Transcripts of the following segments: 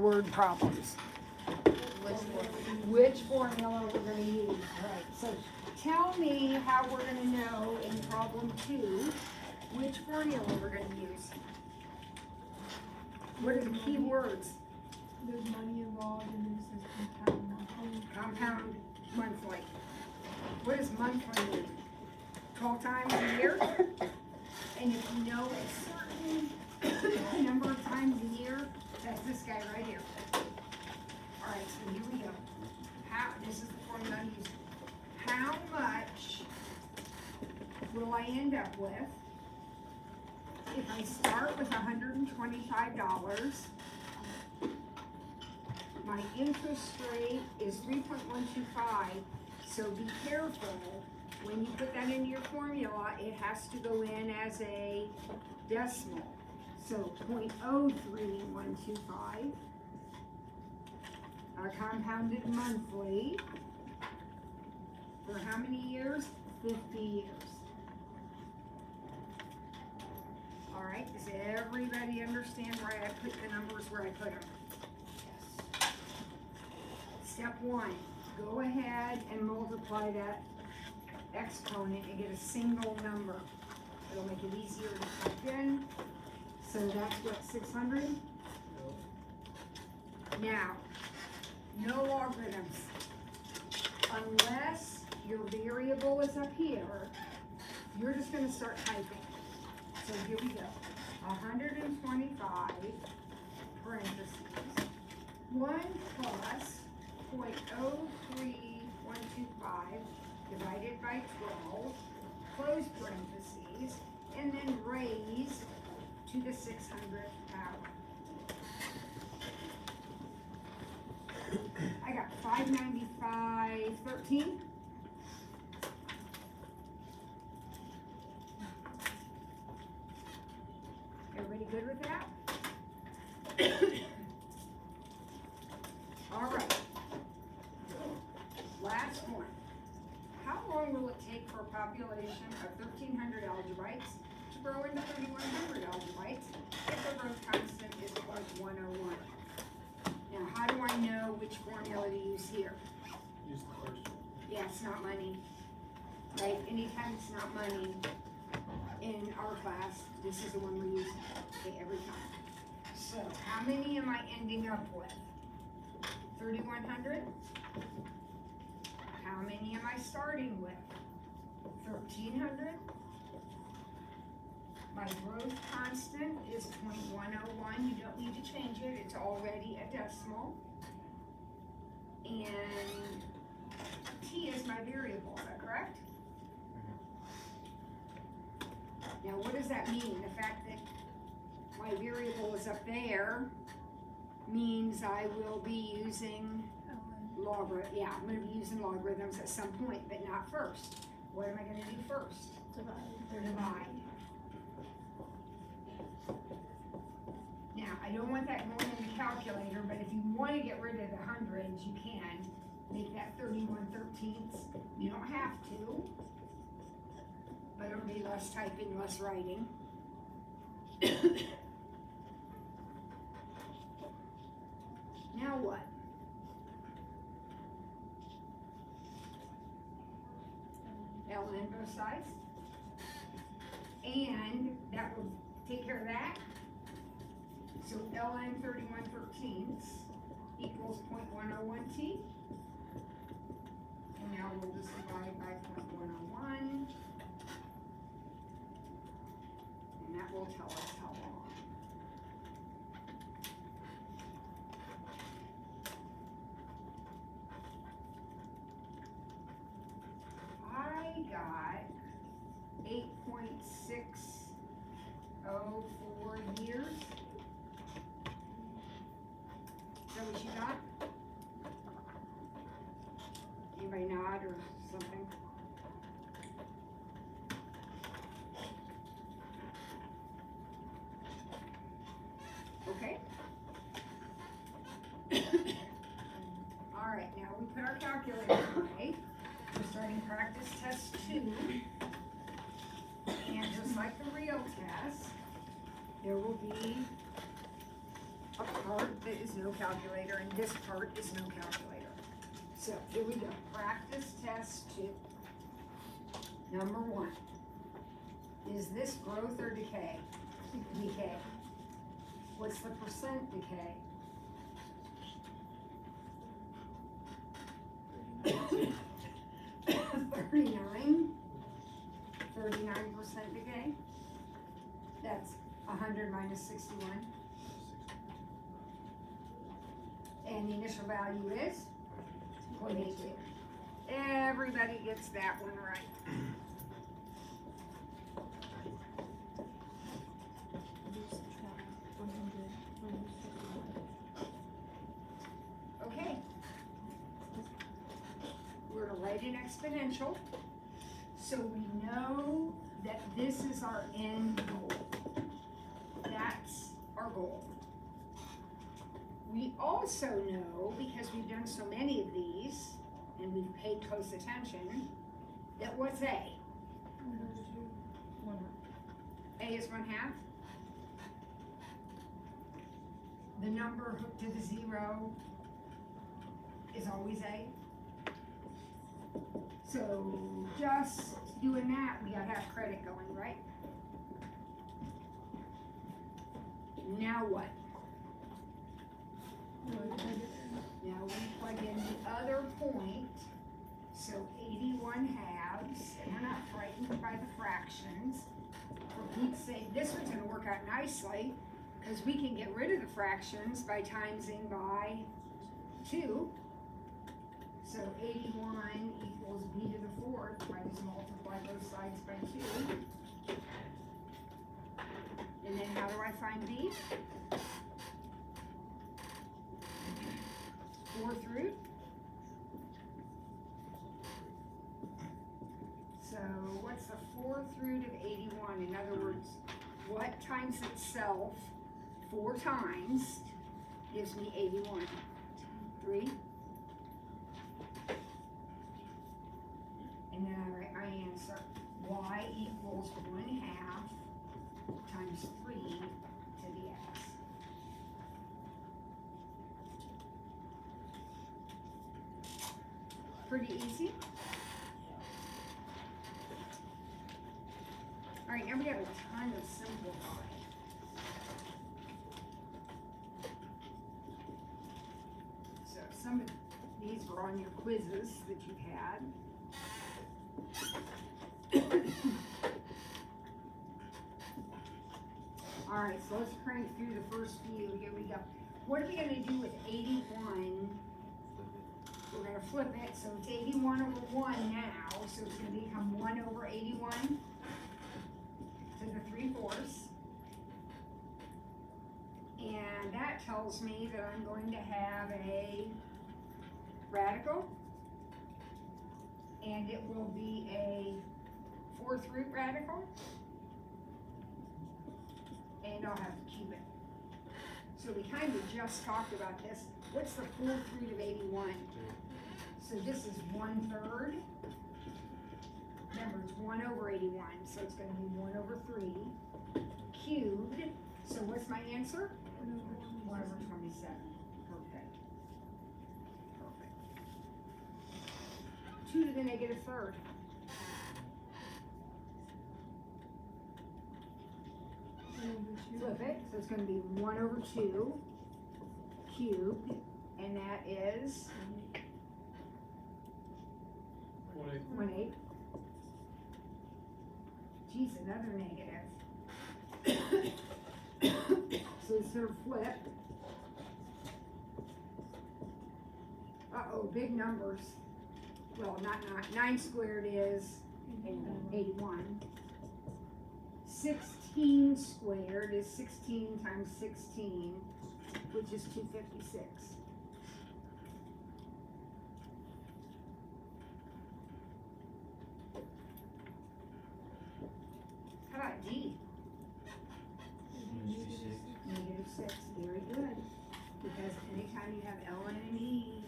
word problems. Which formula we're gonna use, right? So tell me how we're gonna know in problem 2, which formula we're gonna use. What are the key words? There's money involved and then it says Compound monthly. What does monthly mean? 12 times a year? And if you know a certain number of times a year, that's this guy right here. Alright, so here we go. This is the formula I'm using. How much will I end up with if I start with $125? My interest rate is 3.125, so be careful. When you put that into your formula, it has to go in as a decimal. So 0.03125, compounded monthly, for how many years? 50 years. All right, does everybody understand why I put the numbers where I put them? Yes. Step 1, go ahead and multiply that exponent and get a single number. It'll make it easier to type in. So that's what, 600? Now, no logarithms. Unless your variable is up here, you're just gonna start typing. So here we go. 125 parentheses. 1 plus 0.03125 divided by 12, close parentheses, and then raise to the 600th power. I got 595.13. Everybody good with that? All right. Last one. How long will it take for a population of 1,300 algebraites to grow into 3,100 algebraites if the growth constant is 0.101? Now, how do I know which formula to use here? Use the first one. Yeah, it's not money, right? Anytime it's not money in our class, this is the one we're using, okay, every time. So, how many am I ending up with? 3,100? How many am I starting with? 1,300? My growth constant is 0.101. You don't need to change it. It's already a decimal. And t is my variable. Is that correct? Now, what does that mean? The fact that my variable is up there means I will be using logarithm. Yeah, I'm going to be using logarithms at some point, but not first. What am I going to do first? Divide. Now, I don't want that going in the calculator, but if you want to get rid of the hundreds, you can. Make that 31/13. You don't have to, but it'll be less typing, less writing. Now what? ln both sides. And that will take care of that. So ln 31/13 equals 0.101t. And now we'll just divide by 0.101. And that will tell us how long. I got 8.604 years. Is that what you got? Anybody nod or something? Okay. All right, now we put our calculator away. We're starting practice test 2. And just like the real test, there will be a part it is no calculator, and this part is no calculator. So, here we go, practice test 2. Number 1. Is this growth or decay? Decay. What's the percent decay? 39% decay. That's 100 minus 61. And the initial value is 0.82. Everybody gets that one right. Okay. We're gonna write an exponential, so we know that this is our end goal. That's our goal. We also know, because we've done so many of these, and we've paid close attention, that what's A? A is 1/2. The number hooked to the 0 is always A. So just doing that, we gotta have credit going, right? Now what? Now we plug in the other point, so 81/2, and we're not frightened by the fractions. For Pete's sake, this one's gonna work out nicely, because we can get rid of the fractions by timesing by 2. So 81 equals b to the 4th, I just multiply both sides by 2. And then how do I find b? 4th root. So what's the 4th root of 81? In other words, what times itself 4 times gives me 81? 3. And then I write my answer. Y equals 1/2 times 3 to the x. Pretty easy. All right, now we have a ton of simplify. So some of these were on your quizzes that you've had. All right, so let's crank through the first few. Here we go. What are we gonna do with 81? We're gonna flip it, so it's 81 over 1 now, so it's gonna become 1 over 81 to the 3/4. And that tells me that I'm going to have a radical, and it will be a 4th root radical, and I'll have to cube it. So we kind of just talked about this. What's the 4th root of 81? So this is 1/3. Remember, it's 1 over 81, so it's gonna be 1 over 3 cubed. So what's my answer? 1 over 27. Perfect. Perfect. 2 to the -3rd. Flip it, so it's gonna be 1 over 2 cubed, and that is 1/8. Geez, another negative. So instead of flip. Uh-oh, big numbers. Well, not 9 squared is 81. 16 squared is 16 times 16, which is 256. How about D? -6, very good. Because anytime you have L and an E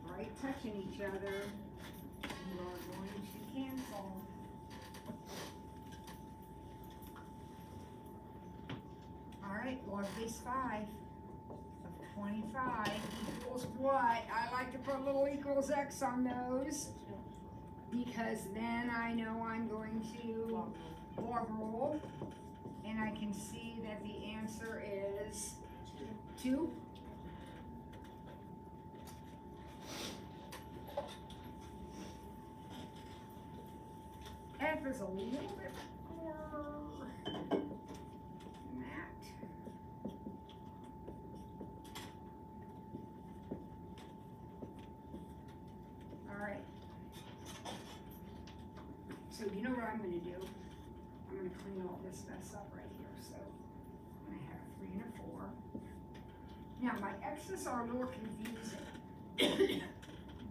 right touching each other, you are going to cancel. All right, log base 5 of 25 equals what? I like to put little equals X on those, because then I know I'm going to log roll, and I can see that the answer is 2. F is a little bit more than that. Alright. So you know what I'm gonna do? I'm gonna clean all this mess up right here. So I'm gonna have 3 and a 4. Now my X's are a little confusing.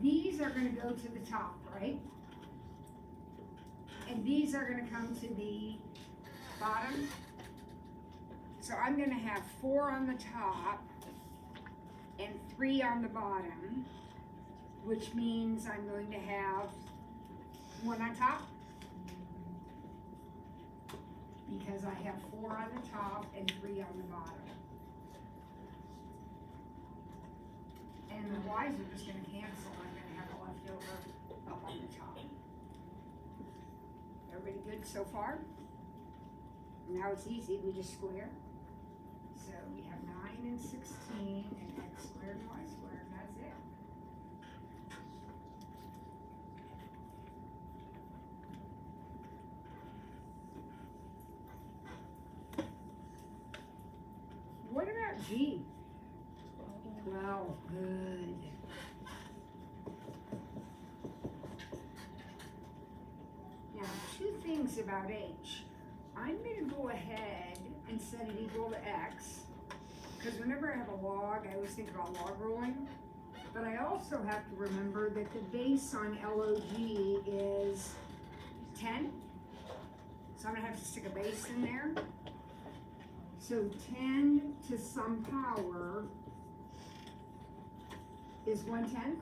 These are gonna go to the top, right? And these are gonna come to the bottom. So I'm gonna have 4 on the top and 3 on the bottom, which means I'm going to have 1 on top, because I have 4 on the top and 3 on the bottom. And the Y's are just gonna cancel. I'm gonna have a leftover up on the top. Everybody good so far? Now it's easy, we just square. So we have 9 and 16 and X squared and Y squared, and that's it. What about G? 12, good. Now, 2 things about H. I'm gonna go ahead and set it equal to X, because whenever I have a log, I always think about log rolling. But I also have to remember that the base on LOG is 10. So I'm gonna have to stick a base in there. So 10 to some power is 1/10.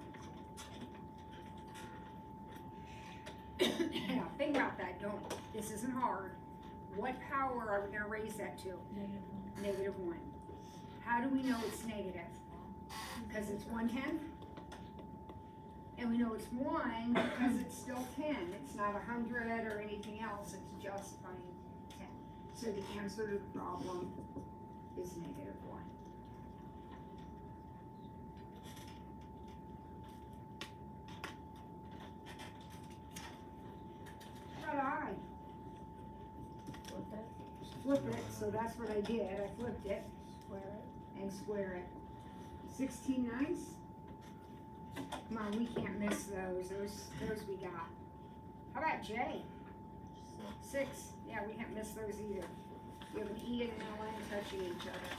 Now think about that, this isn't hard. What power are we gonna raise that to? -1. How do we know it's negative? Because it's 1/10? And we know it's 1 because it's still 10. It's not 100 or anything else, it's just plain 10. So the answer to the problem is -1. How about I? Flip it, so that's what I did. I flipped it. Square it. And square it. 16 nice? Come on, we can't miss those. Those we got. How about J? 6. Yeah, we can't miss those either. You have an E and an L touching each other.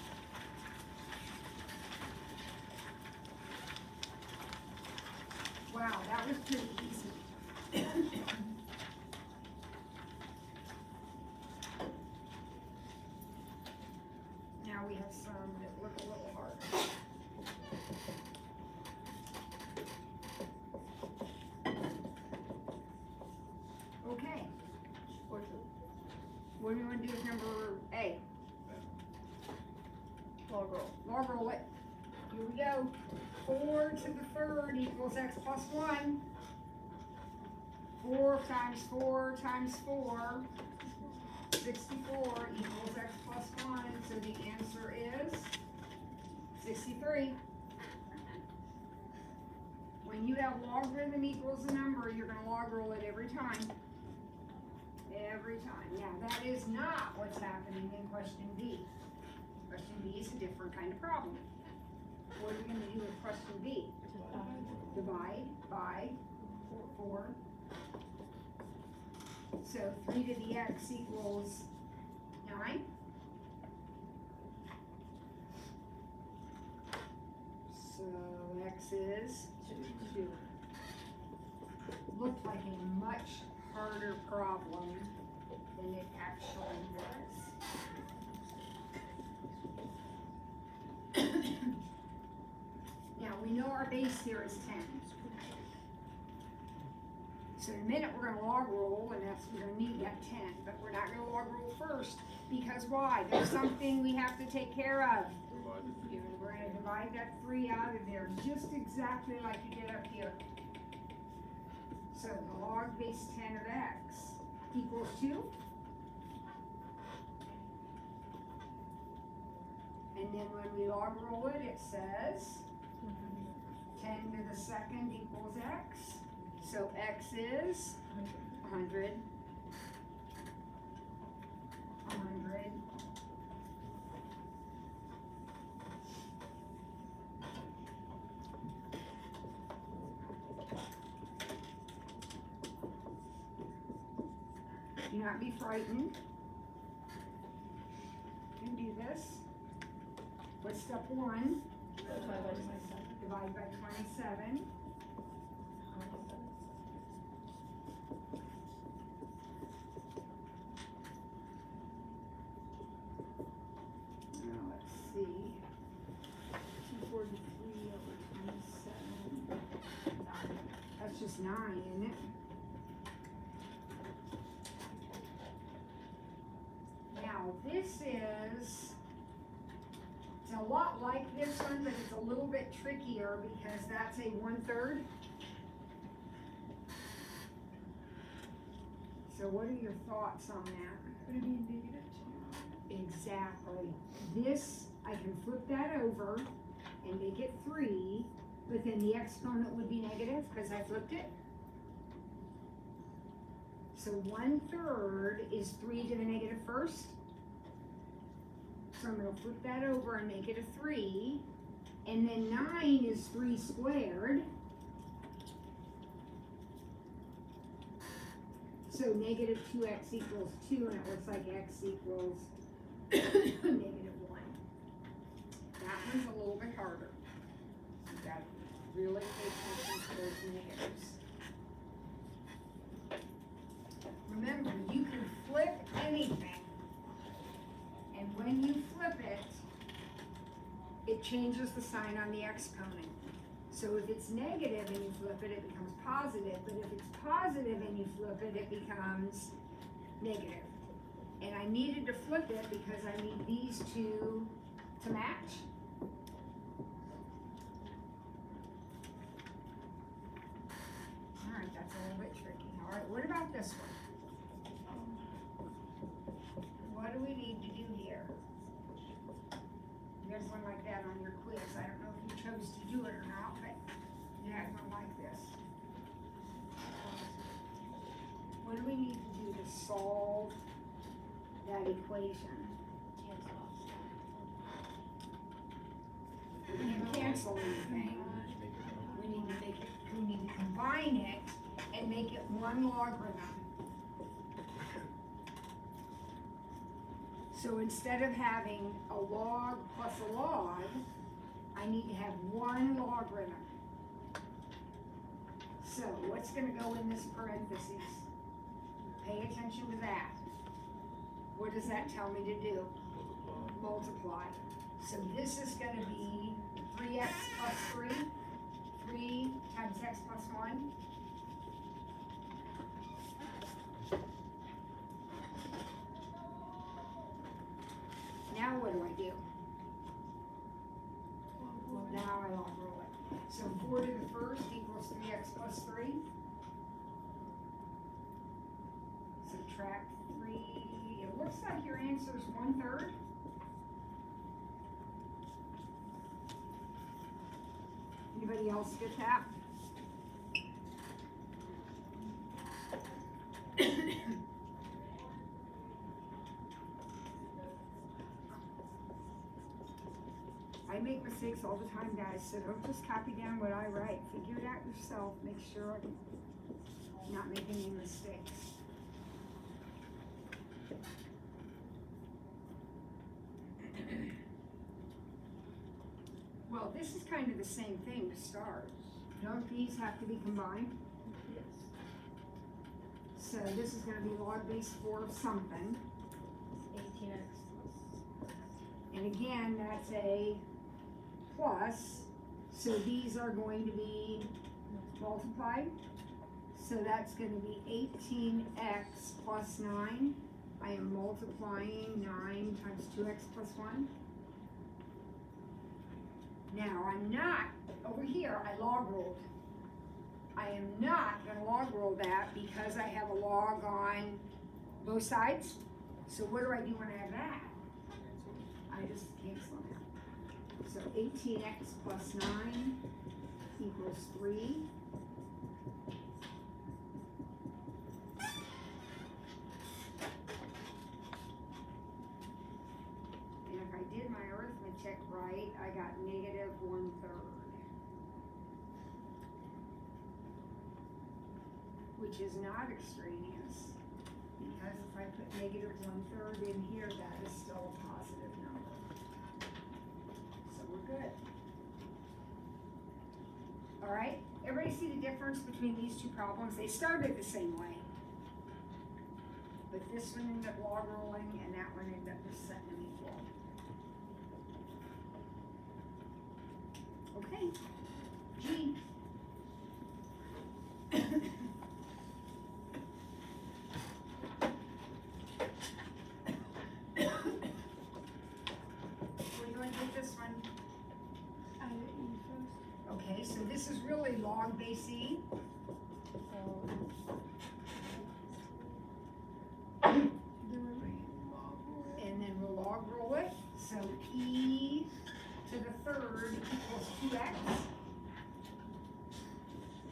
Wow, that was pretty easy. Now we have some that look a little harder. Okay. What do we want to do with number A? Log roll. Log roll it. Here we go. 4 to the 3rd equals X plus 1. 4 times 4 times 4. 64 equals X plus 1. So the answer is 63. When you have logarithm equals a number, you're going to log roll it every time. Every time. Now, that is not what's happening in question B. Question B is a different kind of problem. What are we going to do with question B? Divide by 4. So 3 to the X equals 9. So X is 2. Looked like a much harder problem than it actually was. Now we know our base here is 10. So in a minute we're going to log roll, and we're going to need that 10, but we're not going to log roll first, because why? There's something we have to take care of. We're going to divide that 3 out of there, just exactly like you did up here. So log base 10 of x equals 2. And then when we log roll it, it says 10 to the second equals x. So x is 100. 100. Do not be frightened. You can do this. What's step 1? Divide by 27. Now let's see. 243 over 27. That's just 9, isn't it? Now this is, it's a lot like this one, but it's a little bit trickier because that's a 1/3. So what are your thoughts on that? Would it be negative 2? Exactly. This, I can flip that over and make it 3, but then the exponent would be negative because I flipped it. So 1/3 is 3 to the negative first. So I'm gonna flip that over and make it a 3. And then 9 is 3 squared. So negative 2x equals 2, and it looks like x equals negative 1. That one's a little bit harder. You gotta really pay attention to those negatives. Remember, you can flip anything. And when you flip it, it changes the sign on the exponent. So if it's negative and you flip it, it becomes positive. But if it's positive and you flip it, it becomes negative. And I needed to flip it because I need these two to match. All right, that's a little bit tricky. All right, what about this one? What do we need to do here? You had one like that on your quiz. I don't know if you chose to do it or not, but you had one like this. What do we need to do to solve that equation? We can't cancel anything. We need to make it, we need to combine it and make it one logarithm. So instead of having a log plus a log, I need to have one logarithm. So what's gonna go in this parentheses? Pay attention to that. What does that tell me to do? Multiply. So this is gonna be 3x plus 3. 3 times x plus 1. Now what do I do? Now I log roll it. So 4 to the first equals 3x plus 3. Subtract 3. It looks like your answer is 1/3. Anybody else get that? I make mistakes all the time, guys, so don't just copy down what I write. Figure it out yourself. Make sure I'm not making any mistakes. Well, this is kind of the same thing to start. Don't these have to be combined? Yes. So this is gonna be log base 4 of something. 18x plus. And again, that's a plus, so these are going to be multiplied. So that's gonna be 18x plus 9. I am multiplying 9 times 2x plus 1. Now, I'm not, over here, I log rolled. I am not gonna log roll that because I have a log on both sides. So what do I do when I have that? I just cancel them. So 18x plus 9 equals 3. And if I did my arithmetic right, I got negative 1/3. Which is not extraneous, because if I put negative 1/3 in here, that is still a positive number. So we're good. All right, everybody see the difference between these two problems? They started the same way. But this one ended up log rolling, and that one ended up just setting them equal. Okay, G. Okay, so this is really log base E. And then we'll log roll it. So E to the third equals 2x.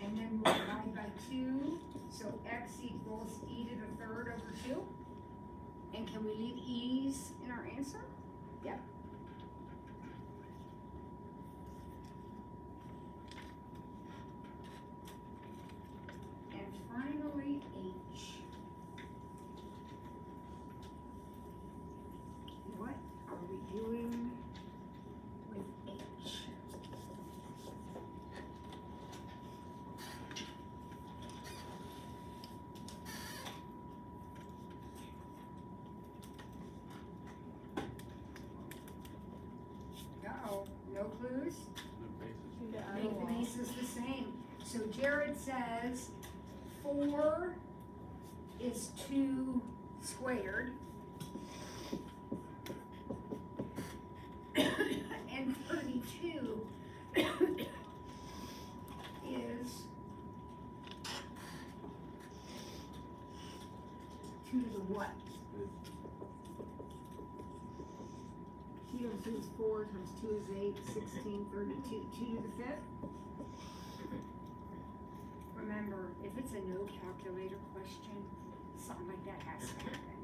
And then we'll divide by 2. So x equals E to the third over 2. And can we leave e's in our answer? Yep. Finally, H. What are we doing with H? Uh-oh, no clues? Make the bases the same. So Jared says 4 is 2 squared. And 32 is 2 to the what? 2 times 2 is 4, times 2 is 8, 16, 32, 2 to the 5th? Remember, if it's a no calculator question, something like that has to happen.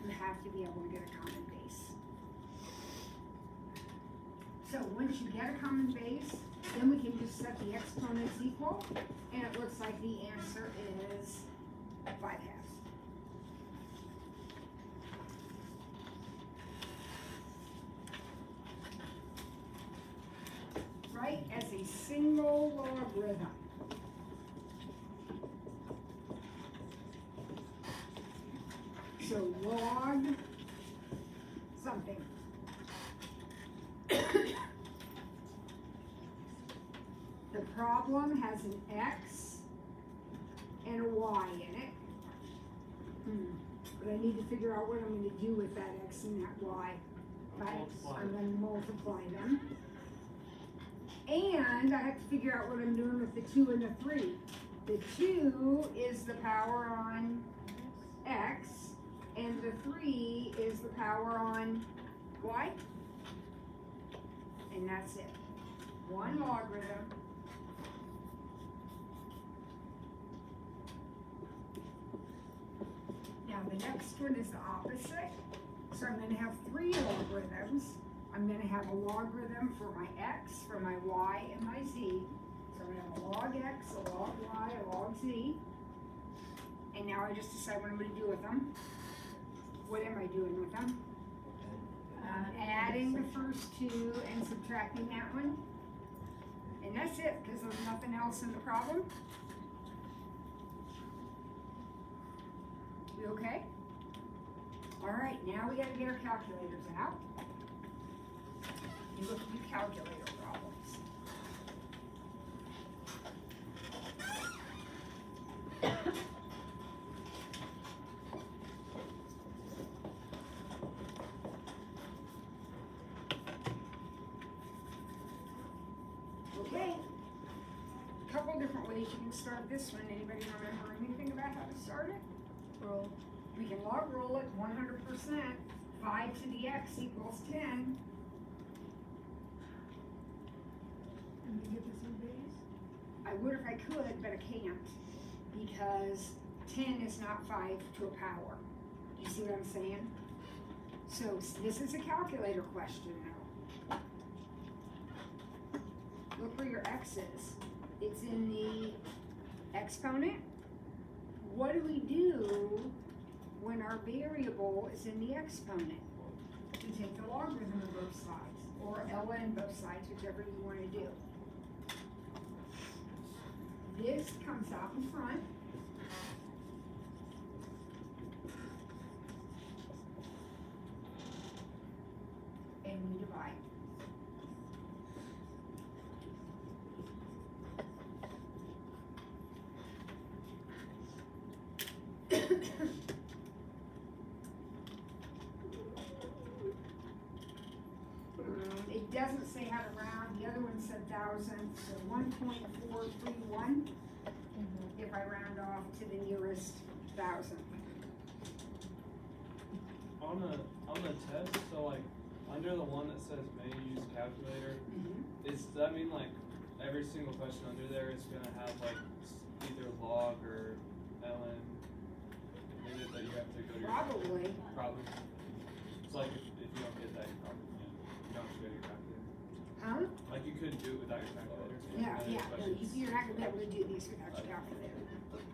You have to be able to get a common base. So once you get a common base, then we can just set the exponents equal, and it looks like the answer is 5/2. Right, as a single logarithm. So log something. The problem has an X and a Y in it. But I need to figure out what I'm going to do with that X and that Y. I'm going to multiply them. And I have to figure out what I'm doing with the 2 and the 3. The 2 is the power on X. And the 3 is the power on Y. And that's it. One logarithm. Now the next one is the opposite. So I'm going to have 3 logarithms. I'm going to have a logarithm for my X, for my Y, and my Z. So I'm going to have a log X, a log Y, a log Z. And now I just decide what I'm going to do with them. What am I doing with them? Adding the first 2 and subtracting that one. And that's it, because there's nothing else in the problem. We okay? All right, now we got to get our calculators out. You look at your calculator problems. Okay. Couple different ways you can start this one. Anybody remember anything about how to start it? Roll. We can log roll it 100%. 5 to the x equals 10. And you get this in base? I would if I could, but I can't, because 10 is not 5 to a power. You see what I'm saying? So this is a calculator question now. Look where your x is. It's in the exponent. What do we do when our variable is in the exponent? We take the logarithm of both sides, or ln both sides, whichever you want to do. This comes out in front. And we divide. It doesn't say how to round. The other one said thousand, so 1.431 if I round off to the nearest thousand. On the test, so like, under the one that says may use calculator, does that mean like, every single question under there is gonna have like, either log or ln in it that you have to go to your. Probably. Probably. It's like, if you don't get that, you probably can't. You don't have to go to your calculator. Huh? Like, you couldn't do it without your calculator. Yeah, Any yeah. No, questions? you're not gonna be able to do these without your calculator. Could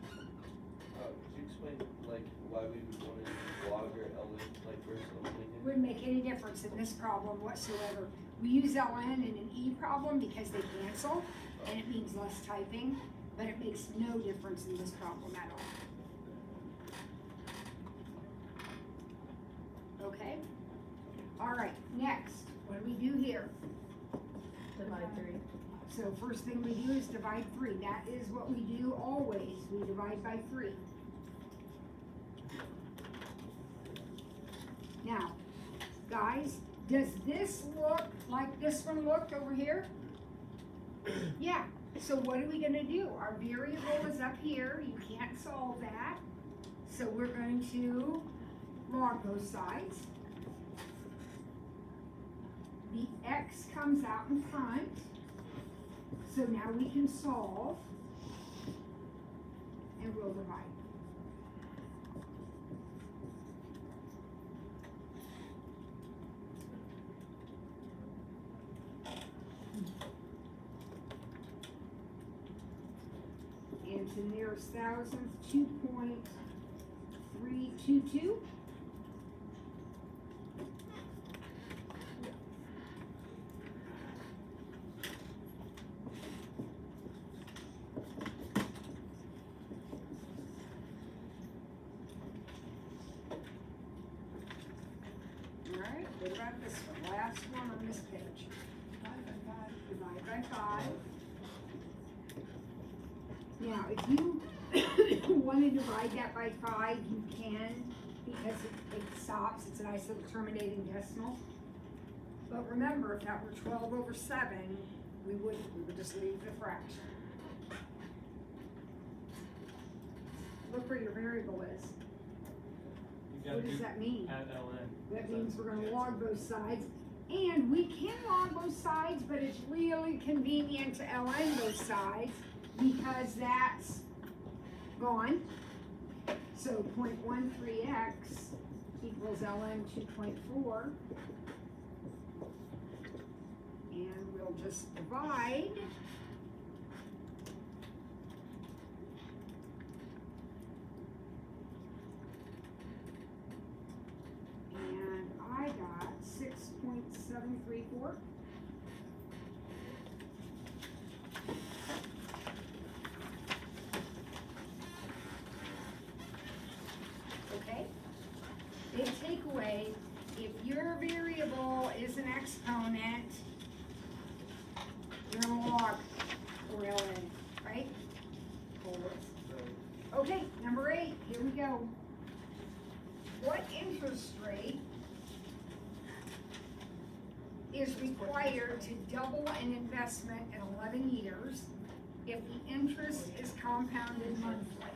you explain, like, why we would want to use log or ln, like, versus only? Wouldn't make any difference in this problem whatsoever. We use ln in an E problem because they cancel, and it means less typing, but it makes no difference in this problem at all. Okay? All right, next, what do we do here? Divide 3. So first thing we do is divide 3. That is what we do always. We divide by 3. Now, guys, does this look like this one looked over here? Yeah. So what are we gonna do? Our variable is up here. You can't solve that. So we're going to log both sides. The x comes out in front. So now we can solve, and we'll divide. And to nearest thousandth, 2.322. Alright, what about this one? Last one on this page. Divide by 5. Now, if you want to divide that by 5, you can, because it stops. It's a nice little terminating decimal. But remember, if that were 12 over 7, we would just leave the fraction. Look where your variable is. You gotta What does do that mean? add ln. That means we're gonna log both sides, and we can log both sides, but it's really convenient to ln both sides because that's gone. So 0.13x equals ln 2.4. And we'll just divide. And I got 6.734. Okay? Big takeaway, if your variable is an exponent, you're gonna log or ln, right? Always. Okay, number 8, here we go. What interest rate is is required to double an investment in 11 years if the interest is compounded monthly.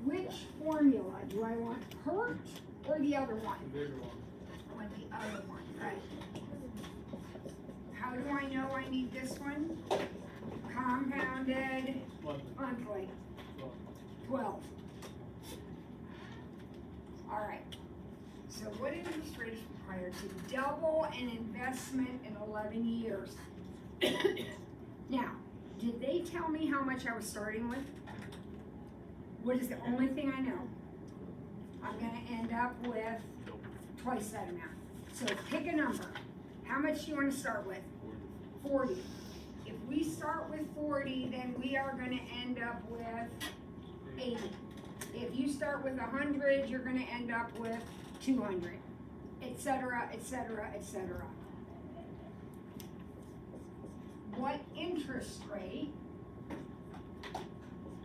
Which formula, do I want PERT or the other one? The bigger one. I want the other one, right? How do I know I need this one? Compounded monthly, Well, 12. All right, so what interest rate is required to double an investment in 11 years? Now, did they tell me how much I was starting with? What is the only thing I know? I'm gonna end up with twice that amount. So pick a number. How much do you wanna start with? 40. If we start with 40, then we are gonna end up with 80. If you start with 100, you're gonna end up with 200, et cetera, et cetera, et cetera. What interest rate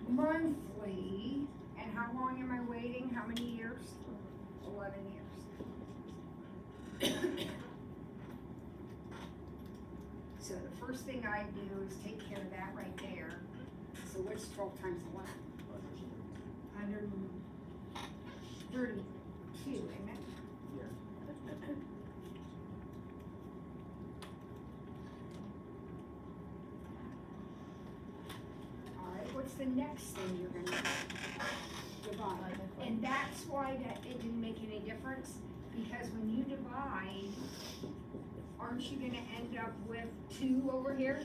monthly, and how long am I waiting? How many years? 11 years. So the first thing I do is take care of that right there. So what's 12 times 11? 132, isn't it? All right, what's the next thing you're gonna divide? And that's why that it didn't make any difference, because when you divide, aren't you gonna end up with 2 over here?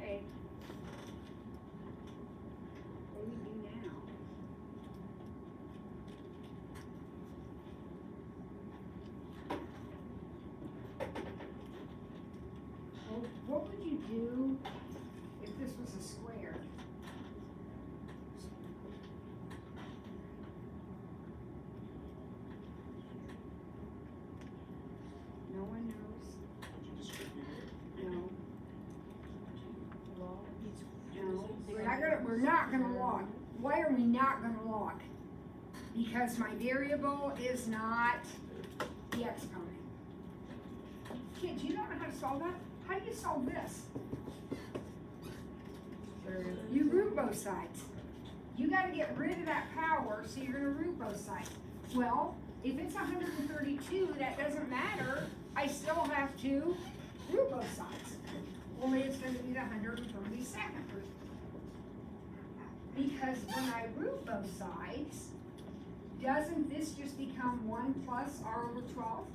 Okay. What do we do now? Well, what would you do if this was a square? No one knows? No. No, we're not gonna log. Why are we not gonna log? Because my variable is not the exponent. Kids, you don't know how to solve that? How do you solve this? You root both sides. You gotta get rid of that power, so you're gonna root both sides. Well, if it's 132, that doesn't matter. I still have to root both sides. Only it's gonna be the 132nd root. Because when I root both sides, doesn't this just become 1 plus r over 12?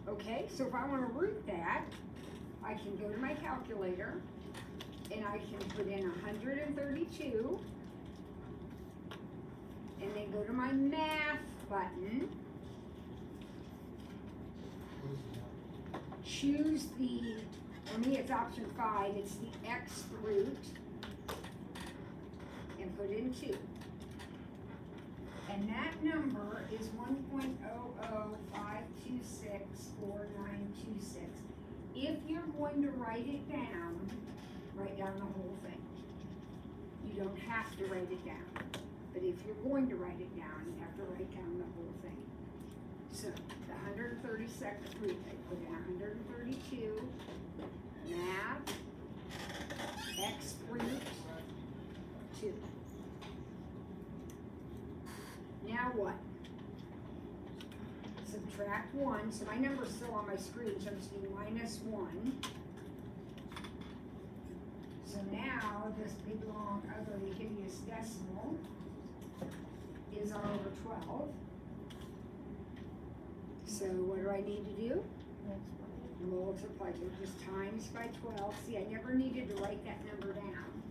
Okay, so if I wanna root that, I can go to my calculator and I can put in 132 and then go to my math button, choose the, for me it's option 5, it's the x root, and put in 2. And that number is 1.005264.926. If you're going to write it down, write down the whole thing. You don't have to write it down. But if you're going to write it down, you have to write down the whole thing. So the 132nd root, I put in 132, math, x root, 2. Now what? Subtract 1, so my number's still on my screen, so I'm just doing minus 1. So now this big long ugly hideous decimal is r over 12. So what do I need to do? Multiply, so just times by 12. See, I never needed to write that number down.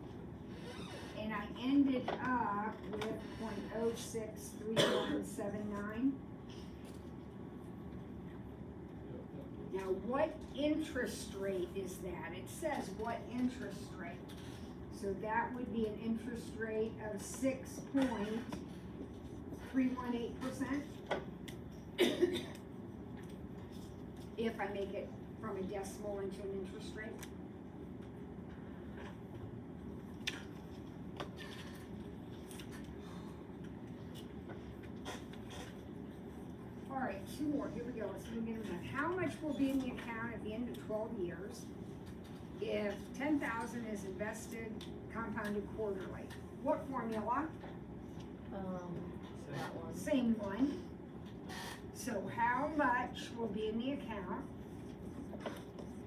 And I ended up with 0.063179. Now what interest rate is that? It says what interest rate. So that would be an interest rate of 6.318%. If I make it from a decimal into an interest rate. All right, two more, here we go, let's do it again. How much will be in the account at the end of 12 years if 10,000 is invested compounded quarterly? What formula? That one. Same one. So how much will be in the account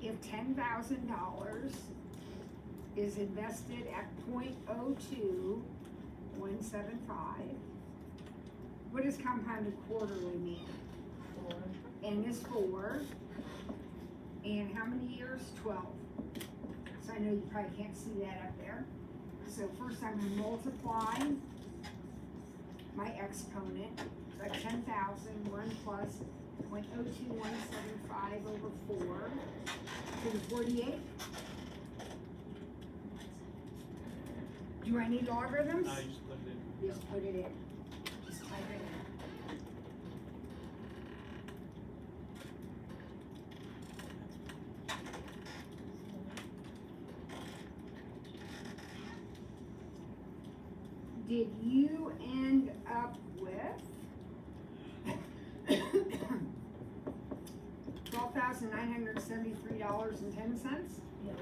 if $10,000 is invested at 0.02175? What does compounded quarterly mean? 4. N is 4. And how many years? 12. So I know you probably can't see that up there. So first I'm gonna multiply my exponent. So 10,000, 1 plus 0.02175 over 4 to the 48. Do I need logarithms? No, you just put it in. Just put it in. Just type it in. Did you end up with $12,973.10? Yep.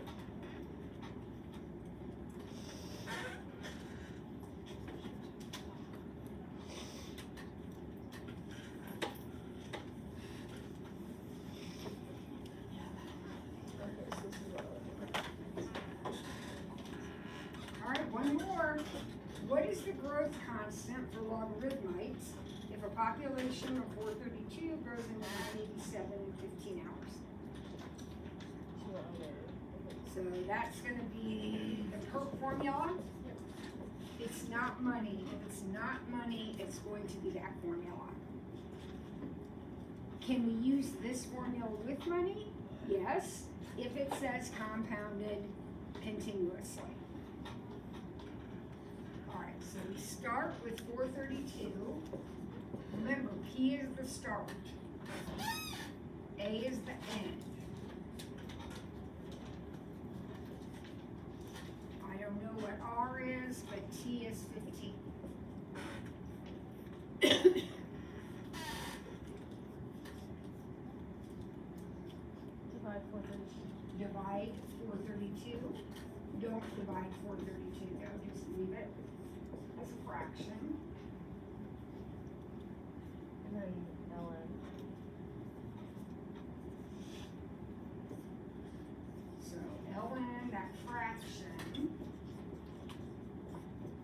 Okay, so this is what All right, one more. What is the growth constant for logarithmites if a population of 432 grows into 987 in 15 hours? So that's gonna be the PERC formula. It's not money. If it's not money, it's going to be that formula. Can we use this formula with money? Yes, if it says compounded continuously. Alright, so we start with 432. Remember, P is the start. A is the end. I don't know what R is, but T is 15. Divide 432. Divide 432. Don't divide 432 though, just leave it as a fraction. And then ln. So ln, that fraction,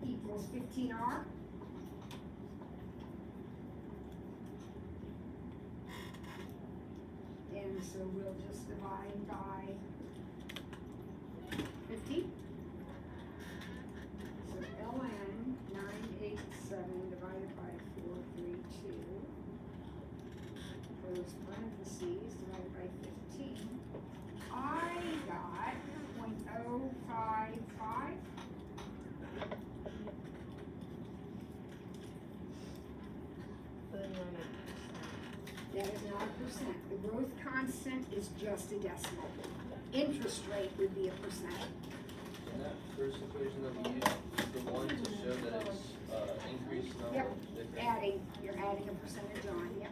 equals 15R. And so we'll just divide by 50. So ln 987 divided by 432. Close parentheses, divided by 15. I got 0.055. But then you want to make That is not a percent. The growth constant is just a decimal. Interest rate would be a percent. And that first equation that we used, the one to show that it's, increased, not Yep. different. You're adding a percentage on, yep.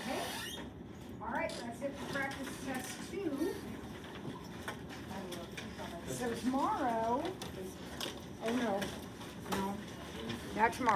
Okay? All right, that's it for practice test 2. So tomorrow, oh no, not tomorrow.